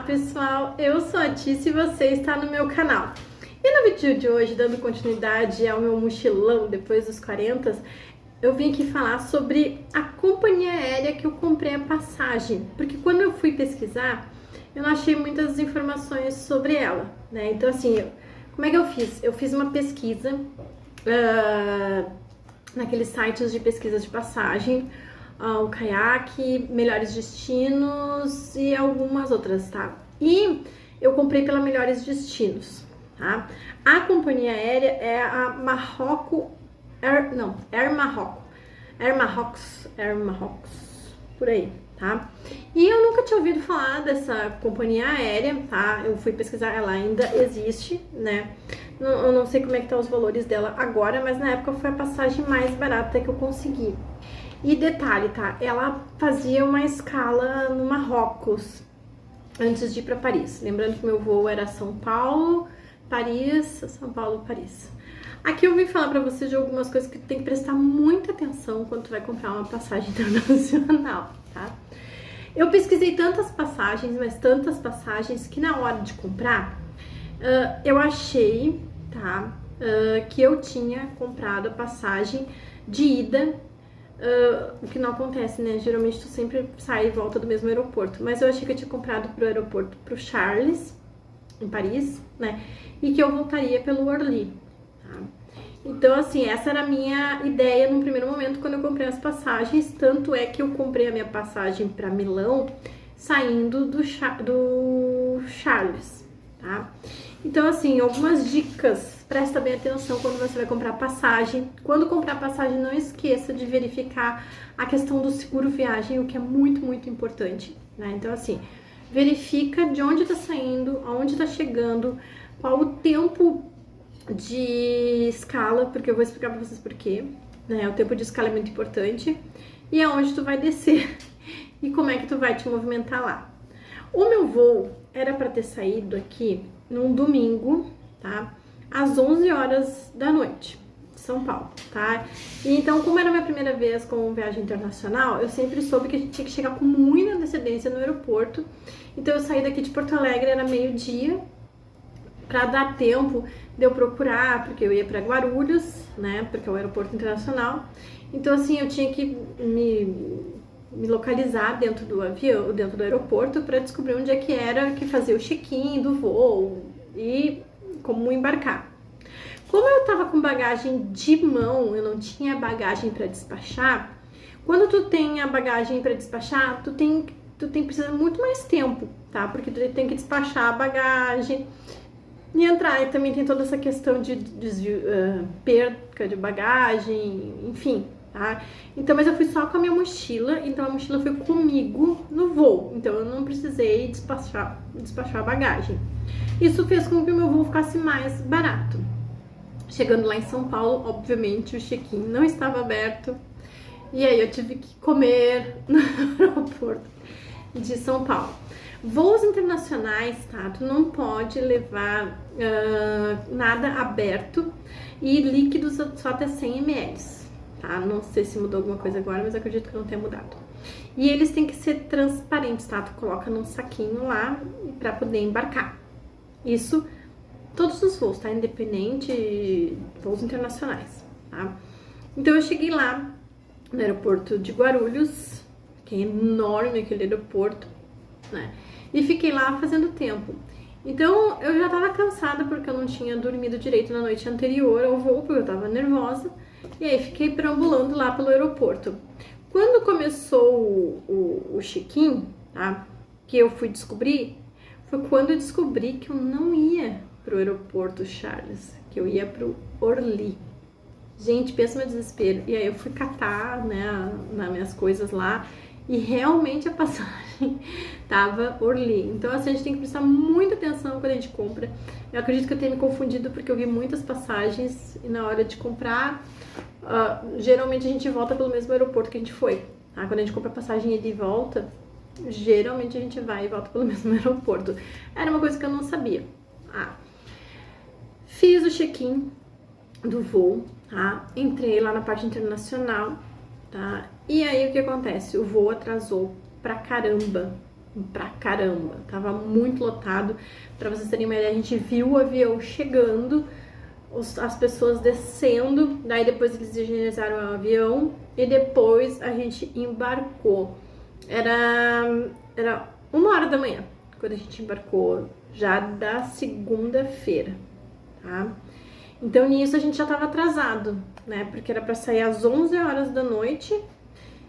pessoal, eu sou a Tícia e você está no meu canal. E no vídeo de hoje, dando continuidade ao meu mochilão depois dos 40, eu vim aqui falar sobre a companhia aérea que eu comprei a passagem, porque quando eu fui pesquisar, eu não achei muitas informações sobre ela, né? Então assim, como é que eu fiz? Eu fiz uma pesquisa naqueles sites de pesquisas de passagem, o Kayak, Melhores Destinos e algumas outras, tá? E eu comprei pela Melhores Destinos, tá? A companhia aérea é a Marrocos, Air Marrocos, por aí, tá? E eu nunca tinha ouvido falar dessa companhia aérea, tá? Eu fui pesquisar, ela ainda existe, né? Eu não sei como é que tá os valores dela agora, mas na época foi a passagem mais barata que eu consegui. E detalhe, tá? Ela fazia uma escala no Marrocos antes de ir para Paris. Lembrando que meu voo era São Paulo, Paris, São Paulo, Paris. Aqui eu vim falar para vocês de algumas coisas que tem que prestar muita atenção quando tu vai comprar uma passagem internacional, tá? Eu pesquisei tantas passagens, mas tantas passagens, que na hora de comprar, eu achei, tá? Que eu tinha comprado a passagem de ida. O que não acontece, né? Geralmente tu sempre sai e volta do mesmo aeroporto. Mas eu achei que eu tinha comprado pro aeroporto pro Charles, em Paris, né? E que eu voltaria pelo Orly, tá? Então, assim, essa era a minha ideia no primeiro momento quando eu comprei as passagens. Tanto é que eu comprei a minha passagem para Milão saindo do Charles, tá? Então, assim, algumas dicas. Presta bem atenção quando você vai comprar passagem. Quando comprar passagem, não esqueça de verificar a questão do seguro viagem, o que é muito, muito importante, né? Então, assim, verifica de onde tá saindo, aonde tá chegando, qual o tempo de escala, porque eu vou explicar pra vocês por quê, né? O tempo de escala é muito importante. E aonde tu vai descer e como é que tu vai te movimentar lá. O meu voo era para ter saído aqui num domingo, tá? Às 11 horas da noite, de São Paulo, tá? E então, como era a minha primeira vez com viagem internacional, eu sempre soube que a gente tinha que chegar com muita antecedência no aeroporto. Então, eu saí daqui de Porto Alegre, era meio-dia, para dar tempo de eu procurar, porque eu ia para Guarulhos, né? Porque é o aeroporto internacional. Então, assim, eu tinha que me localizar dentro do avião, dentro do aeroporto, para descobrir onde é que era que fazia o check-in do voo e como embarcar. Como eu tava com bagagem de mão, eu não tinha bagagem para despachar. Quando tu tem a bagagem para despachar, tu precisa muito mais tempo, tá? Porque tu tem que despachar a bagagem e entrar. E também tem toda essa questão de perca de bagagem, enfim, tá? Então, mas eu fui só com a minha mochila, então a mochila foi comigo no voo. Então eu não precisei despachar a bagagem. Isso fez com que o meu voo ficasse mais barato. Chegando lá em São Paulo, obviamente o check-in não estava aberto. E aí eu tive que comer no aeroporto de São Paulo. Voos internacionais, tá? Tu não pode levar nada aberto e líquidos só até 100 ml, tá? Não sei se mudou alguma coisa agora, mas acredito que não tenha mudado. E eles têm que ser transparentes, tá? Tu coloca num saquinho lá pra poder embarcar. Isso, todos os voos, tá? Independente, voos internacionais, tá? Então eu cheguei lá no aeroporto de Guarulhos, que é enorme aquele aeroporto, né? E fiquei lá fazendo tempo. Então eu já tava cansada porque eu não tinha dormido direito na noite anterior ao voo, porque eu tava nervosa. E aí fiquei perambulando lá pelo aeroporto. Quando começou o check-in, tá? Que eu fui descobrir, foi quando eu descobri que eu não ia pro aeroporto Charles, que eu ia pro Orly. Gente, pensa no meu desespero. E aí eu fui catar, né, nas minhas coisas lá, e realmente a passagem tava Orly. Então, assim, a gente tem que prestar muita atenção quando a gente compra. Eu acredito que eu tenha me confundido porque eu vi muitas passagens e na hora de comprar, geralmente a gente volta pelo mesmo aeroporto que a gente foi, tá? Quando a gente compra passagem ida e volta, geralmente a gente vai e volta pelo mesmo aeroporto. Era uma coisa que eu não sabia. Fiz o check-in do voo, tá? Entrei lá na parte internacional, tá? E aí o que acontece? O voo atrasou pra caramba, pra caramba, tava muito lotado. Pra vocês terem uma ideia, a gente viu o avião chegando, as pessoas descendo, daí depois eles higienizaram o avião e depois a gente embarcou. Era 1h da manhã quando a gente embarcou, já da segunda-feira, tá? Então nisso a gente já tava atrasado, né? Porque era pra sair às 11 horas da noite.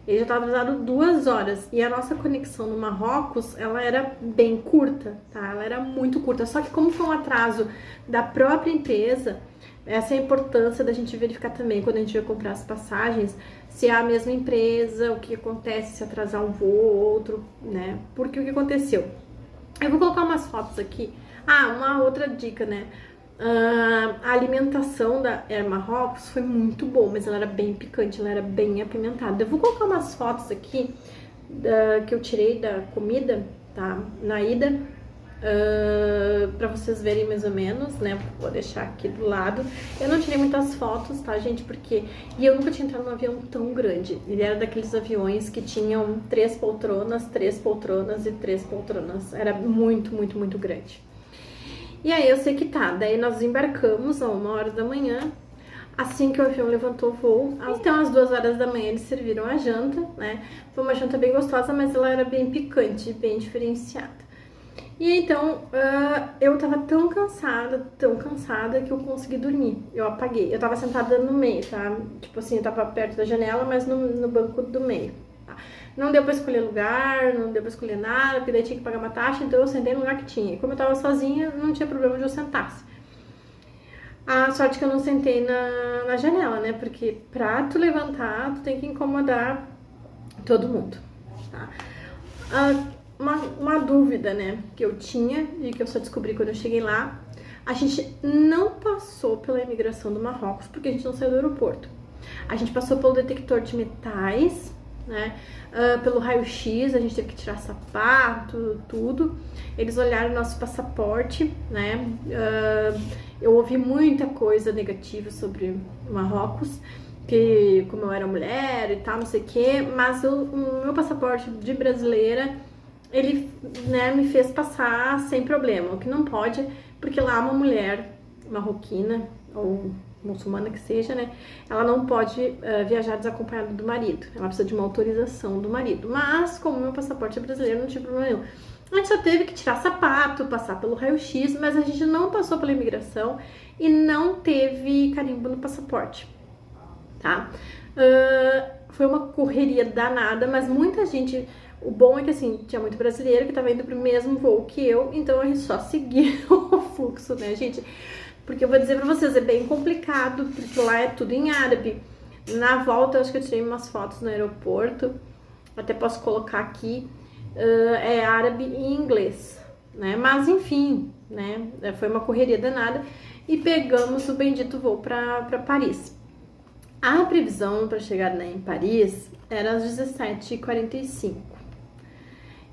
Ele já estava atrasado 2 horas. E a nossa conexão no Marrocos, ela era bem curta, tá? Ela era muito curta. Só que como foi um atraso da própria empresa, essa é a importância da gente verificar também quando a gente vai comprar as passagens, se é a mesma empresa, o que acontece se atrasar um voo ou outro, né? Porque o que aconteceu? Eu vou colocar umas fotos aqui. Ah, uma outra dica, né? A alimentação da Air Marrocos foi muito boa, mas ela era bem picante, ela era bem apimentada. Eu vou colocar umas fotos aqui que eu tirei da comida, tá? Na ida, pra vocês verem mais ou menos, né? Vou deixar aqui do lado. Eu não tirei muitas fotos, tá, gente? Porque... E eu nunca tinha entrado num avião tão grande. Ele era daqueles aviões que tinham 3 poltronas, 3 poltronas e 3 poltronas. Era muito, muito, muito grande. E aí eu sei que tá, daí nós embarcamos a 1h da manhã, assim que o avião levantou o voo. Então às 2 horas da manhã eles serviram a janta, né? Foi uma janta bem gostosa, mas ela era bem picante, bem diferenciada. E então eu tava tão cansada que eu consegui dormir. Eu apaguei, eu tava sentada no meio, tá? Tipo assim, eu tava perto da janela, mas no banco do meio. Não deu pra escolher lugar, não deu pra escolher nada, porque daí tinha que pagar uma taxa, então eu sentei no lugar que tinha. E como eu tava sozinha, não tinha problema de eu sentasse. A sorte que eu não sentei na janela, né? Porque pra tu levantar, tu tem que incomodar todo mundo, tá? Uma dúvida, né, que eu tinha e que eu só descobri quando eu cheguei lá. A gente não passou pela imigração do Marrocos porque a gente não saiu do aeroporto. A gente passou pelo detector de metais, né, pelo raio-x, a gente teve que tirar sapato, tudo. Eles olharam nosso passaporte, né, eu ouvi muita coisa negativa sobre o Marrocos, que como eu era mulher e tal, não sei o que, mas o meu passaporte de brasileira, ele, né, me fez passar sem problema, o que não pode, porque lá uma mulher marroquina ou muçulmana que seja, né, ela não pode viajar desacompanhada do marido, ela precisa de uma autorização do marido, mas como meu passaporte é brasileiro, não tive problema nenhum. A gente só teve que tirar sapato, passar pelo raio-x, mas a gente não passou pela imigração e não teve carimbo no passaporte, tá? Foi uma correria danada, mas muita gente... O bom é que, assim, tinha muito brasileiro que tava indo pro mesmo voo que eu, então a gente só seguia o fluxo, né, gente? Porque eu vou dizer pra vocês, é bem complicado, porque lá é tudo em árabe. Na volta, eu acho que eu tirei umas fotos no aeroporto, até posso colocar aqui, é árabe e inglês, né? Mas, enfim, né, foi uma correria danada e pegamos o bendito voo pra Paris. A previsão para chegar, né, em Paris era às 17h45.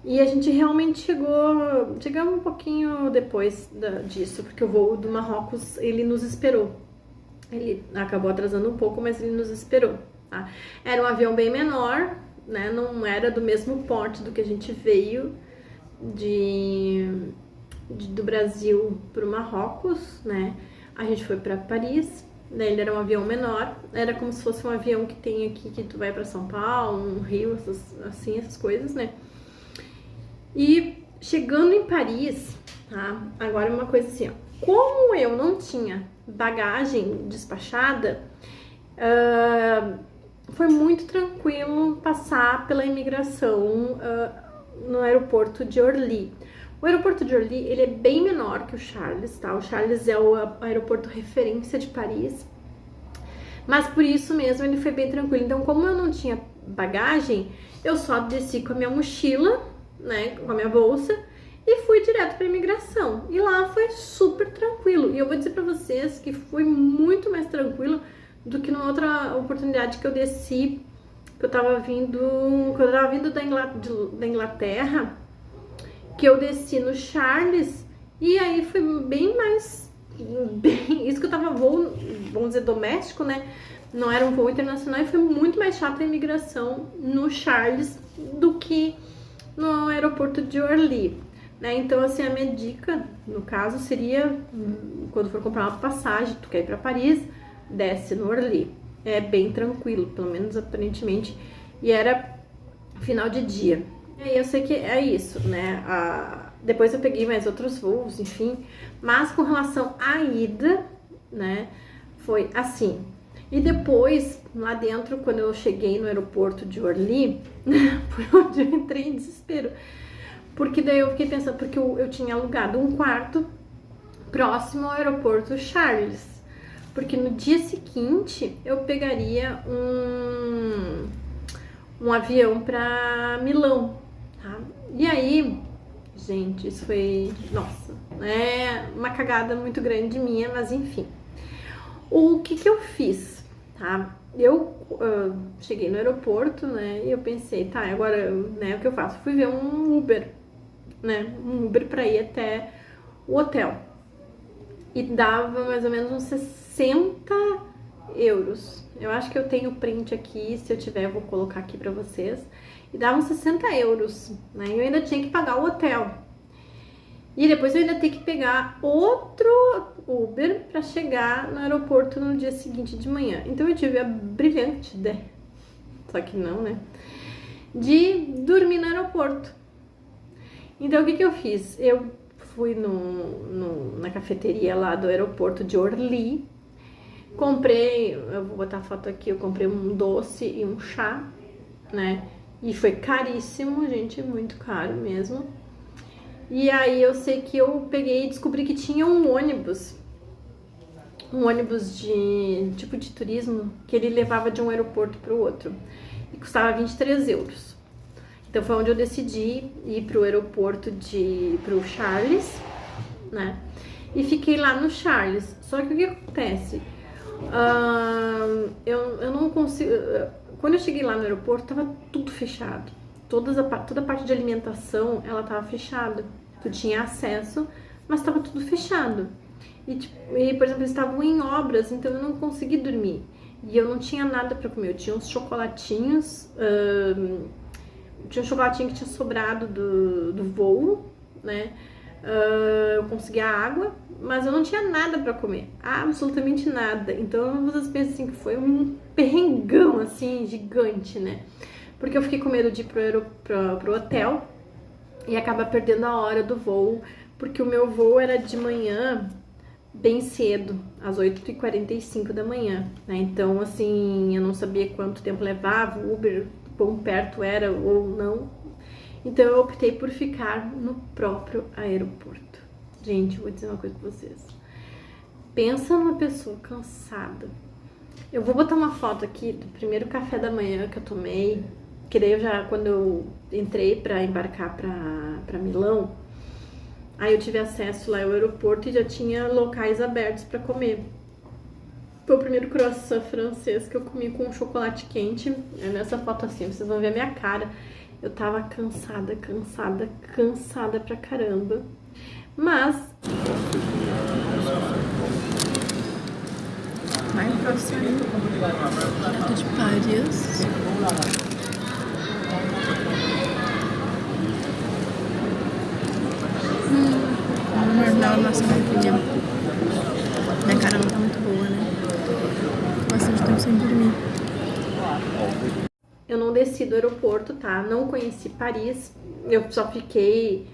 E a gente realmente chegamos um pouquinho depois disso, porque o voo do Marrocos, ele nos esperou. Ele acabou atrasando um pouco, mas ele nos esperou, tá? Era um avião bem menor, né? Não era do mesmo porte do que a gente veio do Brasil para o Marrocos, né? A gente foi para Paris, né? Ele era um avião menor, era como se fosse um avião que tem aqui, que tu vai para São Paulo, um Rio, essas coisas, né? E chegando em Paris, tá? Agora uma coisa assim, ó. Como eu não tinha bagagem despachada, foi muito tranquilo passar pela imigração no aeroporto de Orly. O aeroporto de Orly, ele é bem menor que o Charles, tá? O Charles é o aeroporto referência de Paris, mas por isso mesmo ele foi bem tranquilo. Então, como eu não tinha bagagem, eu só desci com a minha mochila, né, com a minha bolsa, e fui direto para imigração. E lá foi super tranquilo. E eu vou dizer para vocês que foi muito mais tranquilo do que numa outra oportunidade que eu desci, que eu tava vindo da Inglaterra, que eu desci no Charles, e aí foi bem mais, isso que eu tava voo, vamos dizer, doméstico, né, não era um voo internacional, e foi muito mais chato a imigração no Charles do que no aeroporto de Orly, né? Então, assim, a minha dica, no caso, seria, quando for comprar uma passagem, tu quer ir para Paris, desce no Orly. É bem tranquilo, pelo menos aparentemente, e era final de dia. E aí eu sei que é isso, né? Depois eu peguei mais outros voos, enfim, mas com relação à ida, né, foi assim. E depois, lá dentro, quando eu cheguei no aeroporto de Orly, foi onde eu entrei em desespero. Porque daí eu fiquei pensando, porque eu tinha alugado um quarto próximo ao aeroporto Charles. Porque no dia seguinte eu pegaria um avião para Milão, tá? E aí, gente, isso foi, nossa, é uma cagada muito grande minha, mas enfim. O que eu fiz, tá? Eu cheguei no aeroporto, né, e eu pensei, tá, agora, né, o que eu faço? Fui ver um Uber, né, um Uber pra ir até o hotel. E dava mais ou menos uns 60 euros. Eu acho que eu tenho o print aqui, se eu tiver eu vou colocar aqui pra vocês. E dava uns 60 euros, né, e eu ainda tinha que pagar o hotel. E depois eu ainda tenho que pegar outro Uber para chegar no aeroporto no dia seguinte de manhã. Então eu tive a brilhante ideia, só que não, né, de dormir no aeroporto. Então o que eu fiz? Eu fui na cafeteria lá do aeroporto de Orly, comprei, eu vou botar a foto aqui, eu comprei um doce e um chá, né, e foi caríssimo, gente, muito caro mesmo. E aí eu sei que eu peguei e descobri que tinha um ônibus de tipo de turismo, que ele levava de um aeroporto para o outro e custava 23 euros. Então foi onde eu decidi ir para o aeroporto pro Charles, né? E fiquei lá no Charles. Só que o que acontece? Eu não consigo. Quando eu cheguei lá no aeroporto, tava tudo fechado. Toda a parte de alimentação, ela tava fechada. Tu tinha acesso, mas tava tudo fechado. E por exemplo, eles estavam em obras, então eu não consegui dormir. E eu não tinha nada para comer. Eu tinha uns chocolatinhos, tinha um chocolatinho que tinha sobrado do voo, né? Eu conseguia água, mas eu não tinha nada para comer, absolutamente nada. Então vocês pensam assim que foi um perrengão assim gigante, né? Porque eu fiquei com medo de ir pro hotel e acabar perdendo a hora do voo, porque o meu voo era de manhã bem cedo, às 8h45 da manhã, né? Então, assim, eu não sabia quanto tempo levava, o Uber, quão perto era ou não. Então, eu optei por ficar no próprio aeroporto. Gente, eu vou dizer uma coisa pra vocês. Pensa numa pessoa cansada. Eu vou botar uma foto aqui do primeiro café da manhã que eu tomei, que daí quando eu entrei para embarcar para Milão, aí eu tive acesso lá ao aeroporto e já tinha locais abertos para comer. Foi o primeiro croissant francês que eu comi com chocolate quente. É nessa foto assim, vocês vão ver a minha cara. Eu tava cansada pra caramba. Mas... mais croissant de Paris. Vamos guardar a nossa roupinha. Minha cara não tá muito boa, né? Tô bastante tempo sem dormir. Eu não desci do aeroporto, tá? Não conheci Paris. Eu só fiquei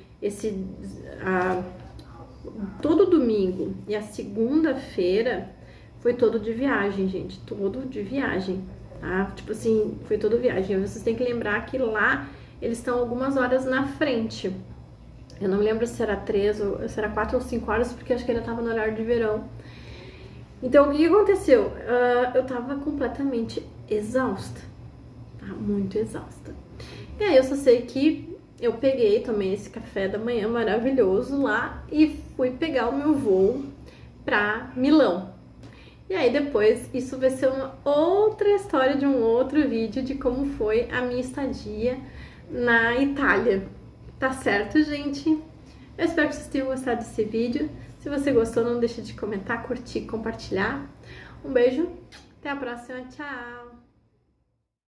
todo domingo e a segunda-feira foi todo de viagem, gente. Todo de viagem, tá? Tipo assim, foi todo viagem. Vocês têm que lembrar que lá eles estão algumas horas na frente. Eu não me lembro se era 4 ou 5 horas, porque acho que ainda tava no horário de verão. Então, o que aconteceu? Eu tava completamente exausta, tá? Muito exausta. E aí, eu só sei que eu tomei esse café da manhã maravilhoso lá e fui pegar o meu voo pra Milão. E aí, depois, isso vai ser uma outra história de um outro vídeo de como foi a minha estadia na Itália. Tá certo, gente? Eu espero que vocês tenham gostado desse vídeo. Se você gostou, não deixe de comentar, curtir, compartilhar. Um beijo, até a próxima, tchau!